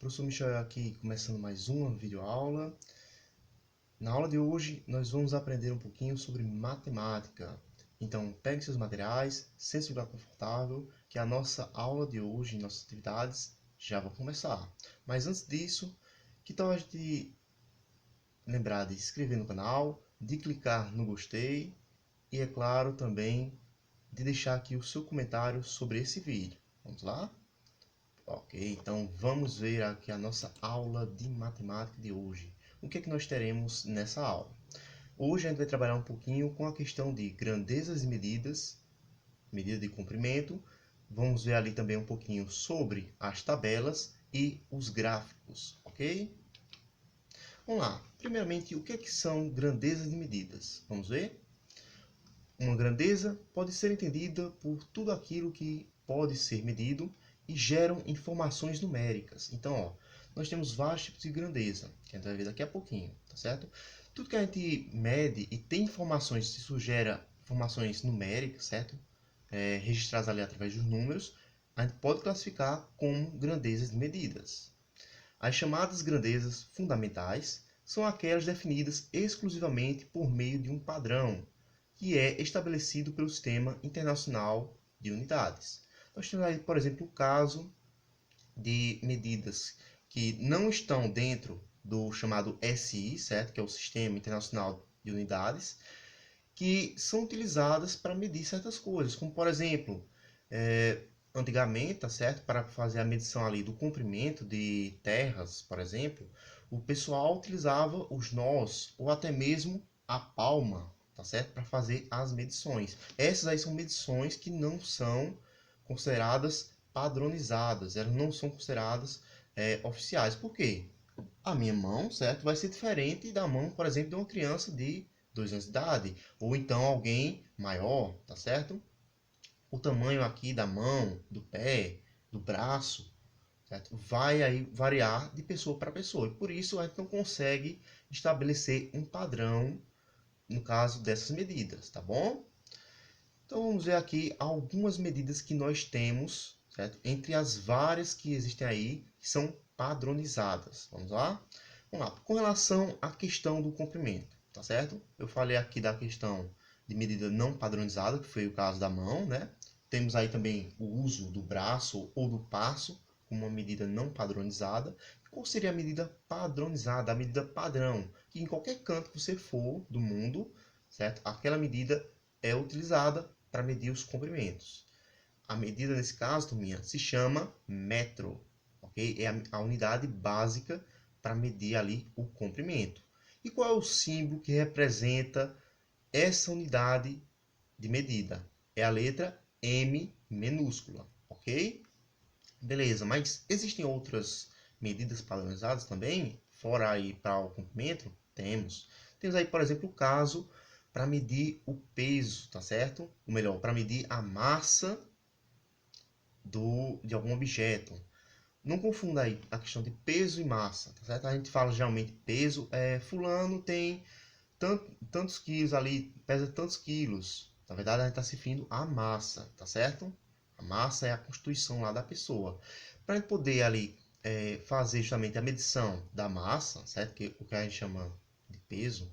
Professor Michel aqui, começando mais uma videoaula. Na aula de hoje, nós vamos aprender um pouquinho sobre matemática. Então, pegue seus materiais, sente-se lugar confortável, que a nossa aula de hoje, nossas atividades, já vão começar. Mas antes disso, que tal a gente lembrar de se inscrever no canal, de clicar no gostei e, é claro, também de deixar aqui o seu comentário sobre esse vídeo. Vamos lá? Ok, então vamos ver aqui a nossa aula de matemática de hoje. O que é que nós teremos nessa aula? Hoje a gente vai trabalhar um pouquinho com a questão de grandezas e medidas, medida de comprimento. Vamos ver ali também um pouquinho sobre as tabelas e os gráficos, ok? Vamos lá. Primeiramente, o que é que são grandezas e medidas? Vamos ver? Uma grandeza pode ser entendida por tudo aquilo que pode ser medido e geram informações numéricas. Então, nós temos vários tipos de grandeza, que a gente vai ver daqui a pouquinho, tá certo? Tudo que a gente mede e tem informações, se isso gera informações numéricas, certo? Registradas ali através dos números, a gente pode classificar como grandezas de medidas. As chamadas grandezas fundamentais são aquelas definidas exclusivamente por meio de um padrão, que é estabelecido pelo Sistema Internacional de Unidades. Nós temos aí, por exemplo, o caso de medidas que não estão dentro do chamado SI, certo? Que é o Sistema Internacional de Unidades, que são utilizadas para medir certas coisas, como por exemplo, antigamente, tá certo? Para fazer a medição ali do comprimento de terras, por exemplo, o pessoal utilizava os nós ou até mesmo a palma, tá certo? Para fazer as medições. Essas aí são medições que não são consideradas padronizadas, elas não são consideradas oficiais. Por quê? A minha mão, certo, vai ser diferente da mão, por exemplo, de uma criança de 2 anos de idade, ou então alguém maior, tá certo? O tamanho aqui da mão, do pé, do braço, certo? Vai aí variar de pessoa para pessoa. E por isso a gente não consegue estabelecer um padrão no caso dessas medidas, tá bom? Então vamos ver aqui algumas medidas que nós temos, certo? Entre as várias que existem aí, que são padronizadas. Vamos lá? Vamos lá. Com relação à questão do comprimento, tá certo? Eu falei aqui da questão de medida não padronizada, que foi o caso da mão, né? Temos aí também o uso do braço ou do passo como uma medida não padronizada. Qual seria a medida padronizada, a medida padrão? Que em qualquer canto que você for do mundo, certo? Aquela medida é utilizada para medir os comprimentos. A medida nesse caso, turminha, se chama metro, ok? É a unidade básica para medir ali o comprimento. E qual é o símbolo que representa essa unidade de medida? É a letra M minúscula, ok? Beleza, mas existem outras medidas padronizadas também, fora aí para o comprimento? Temos. Temos aí, por exemplo, o caso para medir o peso, tá certo? Ou melhor, para medir a massa de algum objeto. Não confunda aí a questão de peso e massa, tá certo? A gente fala geralmente peso, fulano tem tantos quilos ali, pesa tantos quilos. Na verdade, a gente está se referindo à massa, tá certo? A massa é a constituição lá da pessoa. Para a gente poder ali fazer justamente a medição da massa, certo? Que o que a gente chama de peso,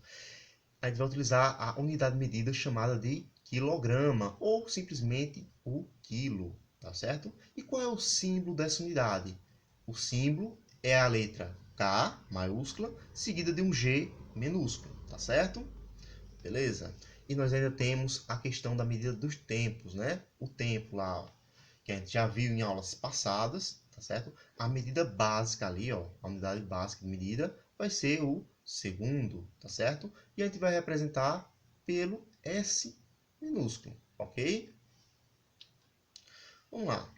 a gente vai utilizar a unidade de medida chamada de quilograma ou simplesmente o quilo, tá certo? E qual é o símbolo dessa unidade? O símbolo é a letra K maiúscula seguida de um G minúsculo, tá certo? Beleza? E nós ainda temos a questão da medida dos tempos, né? O tempo lá, ó, que a gente já viu em aulas passadas, tá certo? A medida básica ali, ó, a unidade básica de medida vai ser o segundo, tá certo? E a gente vai representar pelo S minúsculo, ok? Vamos lá.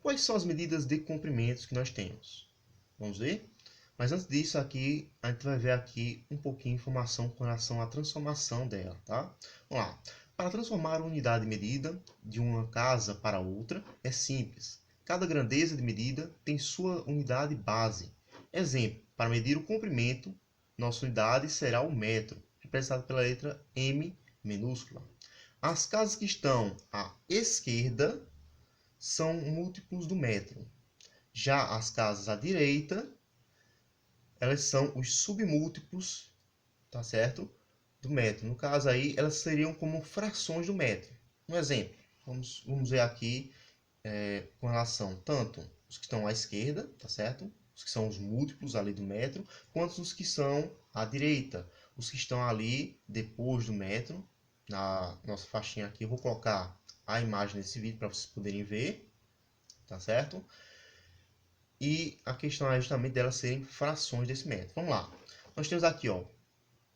Quais são as medidas de comprimentos que nós temos? Vamos ver? Mas antes disso aqui, a gente vai ver aqui um pouquinho de informação com relação à transformação dela, tá? Vamos lá. Para transformar uma unidade de medida de uma casa para outra, é simples. Cada grandeza de medida tem sua unidade base. Exemplo, para medir o comprimento, nossa unidade será o metro, representado pela letra M minúscula. As casas que estão à esquerda são múltiplos do metro. Já as casas à direita, elas são os submúltiplos, tá certo? Do metro. No caso aí, elas seriam como frações do metro. Um exemplo, vamos ver aqui com relação tanto os que estão à esquerda, tá certo? Os que são os múltiplos ali do metro, quanto os que são à direita. Os que estão ali depois do metro. Na nossa faixinha aqui, eu vou colocar a imagem desse vídeo para vocês poderem ver, tá certo? E a questão é justamente delas serem frações desse metro. Vamos lá. Nós temos aqui, ó,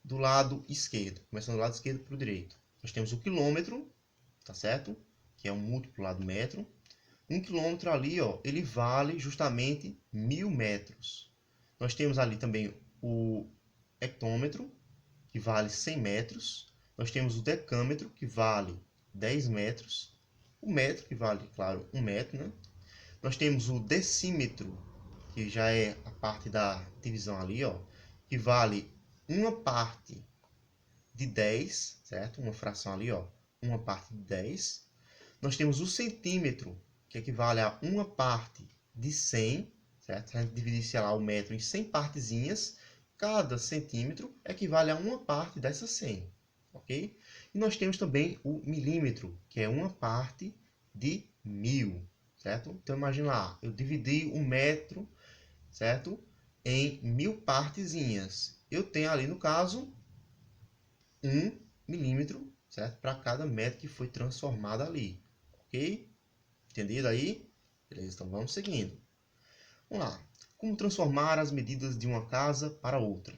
do lado esquerdo, começando do lado esquerdo para o direito. Nós temos o quilômetro, tá certo? Que é um múltiplo lá do metro. 1 quilômetro ali, ó, ele vale justamente 1000 metros. Nós temos ali também o hectômetro, que vale 100 metros. Nós temos o decâmetro, que vale 10 metros. O metro, que vale, claro, 1 metro, né? Nós temos o decímetro, que já é a parte da divisão ali, ó, que vale uma parte de 10, certo? Uma fração ali, ó, uma parte de 10. Nós temos o centímetro, que equivale a uma parte de 100, certo? Se a gente dividisse lá o metro em 100 partezinhas, cada centímetro equivale a uma parte dessas 100, ok? E nós temos também o milímetro, que é uma parte de 1000, certo? Então, imagine lá, eu dividi um metro, certo? Em 1000 partezinhas. Eu tenho ali, no caso, 1 milímetro, certo? Para cada metro que foi transformado ali, ok? Entendido aí? Beleza, então vamos seguindo. Vamos lá. Como transformar as medidas de uma casa para outra?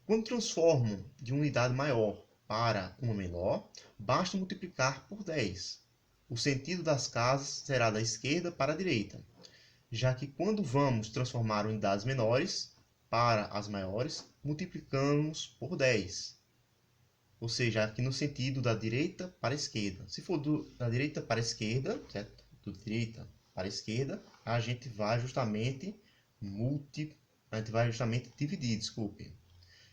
Quando transformam de uma unidade maior para uma menor, basta multiplicar por 10. O sentido das casas será da esquerda para a direita, já que quando vamos transformar unidades menores para as maiores, multiplicamos por 10. Ou seja, aqui no sentido da direita para a esquerda. Se for da direita para a esquerda, certo? Da direita para a esquerda, a gente vai justamente dividir, desculpe.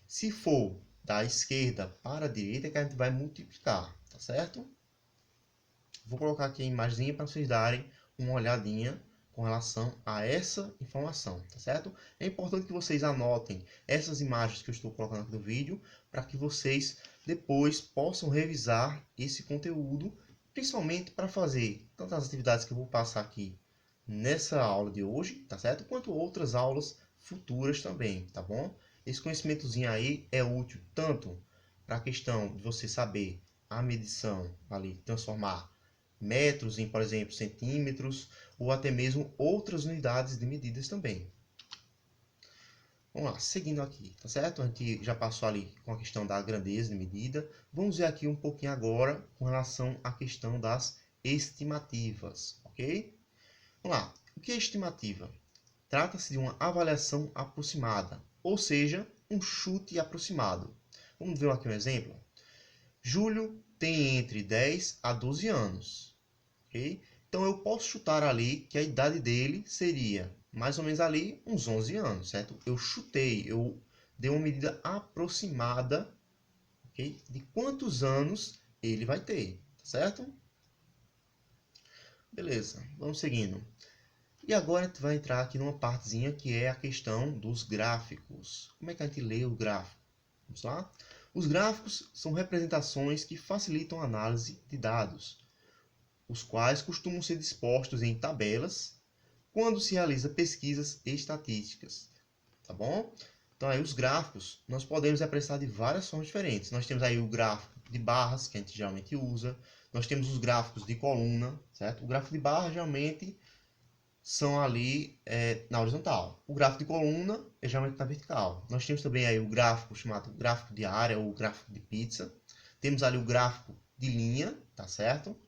Se for da esquerda para a direita, que a gente vai multiplicar, tá certo? Vou colocar aqui a imagem para vocês darem uma olhadinha com relação a essa informação, tá certo? É importante que vocês anotem essas imagens que eu estou colocando aqui no vídeo, para que vocês depois possam revisar esse conteúdo, principalmente para fazer tanto as atividades que eu vou passar aqui nessa aula de hoje, tá certo? Quanto outras aulas futuras também, tá bom? Esse conhecimentozinho aí é útil tanto para a questão de você saber a medição ali, transformar metros em, por exemplo, centímetros, ou até mesmo outras unidades de medidas também. Vamos lá, seguindo aqui, tá certo? A gente já passou ali com a questão da grandeza de medida. Vamos ver aqui um pouquinho agora com relação à questão das estimativas, ok? Vamos lá, o que é estimativa? Trata-se de uma avaliação aproximada, ou seja, um chute aproximado. Vamos ver aqui um exemplo. Júlio tem entre 10 a 12 anos. Okay? Então eu posso chutar ali que a idade dele seria mais ou menos ali uns 11 anos, certo? Eu chutei, eu dei uma medida aproximada, okay? De quantos anos ele vai ter, certo? Beleza, vamos seguindo. E agora a gente vai entrar aqui numa partezinha que é a questão dos gráficos. Como é que a gente lê o gráfico? Vamos lá? Os gráficos são representações que facilitam a análise de dados, os quais costumam ser dispostos em tabelas quando se realiza pesquisas estatísticas, tá bom? Então aí os gráficos nós podemos representar de várias formas diferentes. Nós temos aí o gráfico de barras, que a gente geralmente usa. Nós temos os gráficos de coluna, certo? O gráfico de barra geralmente são ali na horizontal. O gráfico de coluna é geralmente na vertical. Nós temos também aí o gráfico chamado gráfico de área ou gráfico de pizza. Temos ali o gráfico de linha, tá certo?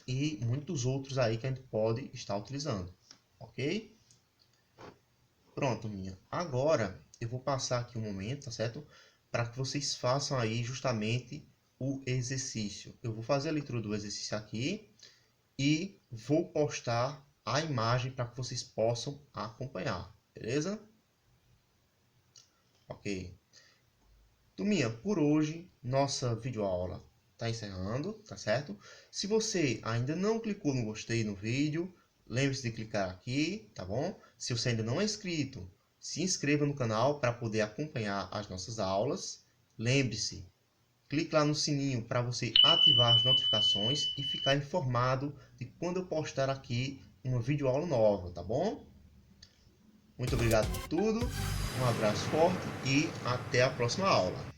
E muitos outros aí que a gente pode estar utilizando, ok? Pronto, minha. Agora eu vou passar aqui um momento, tá certo? Para que vocês façam aí justamente o exercício. Eu vou fazer a leitura do exercício aqui e vou postar a imagem para que vocês possam acompanhar, beleza? Ok. Turminha, por hoje, nossa videoaula está encerrando, tá certo? Se você ainda não clicou no gostei no vídeo, lembre-se de clicar aqui, tá bom? Se você ainda não é inscrito, se inscreva no canal para poder acompanhar as nossas aulas. Lembre-se, clique lá no sininho para você ativar as notificações e ficar informado de quando eu postar aqui uma videoaula nova, tá bom? Muito obrigado por tudo, um abraço forte e até a próxima aula.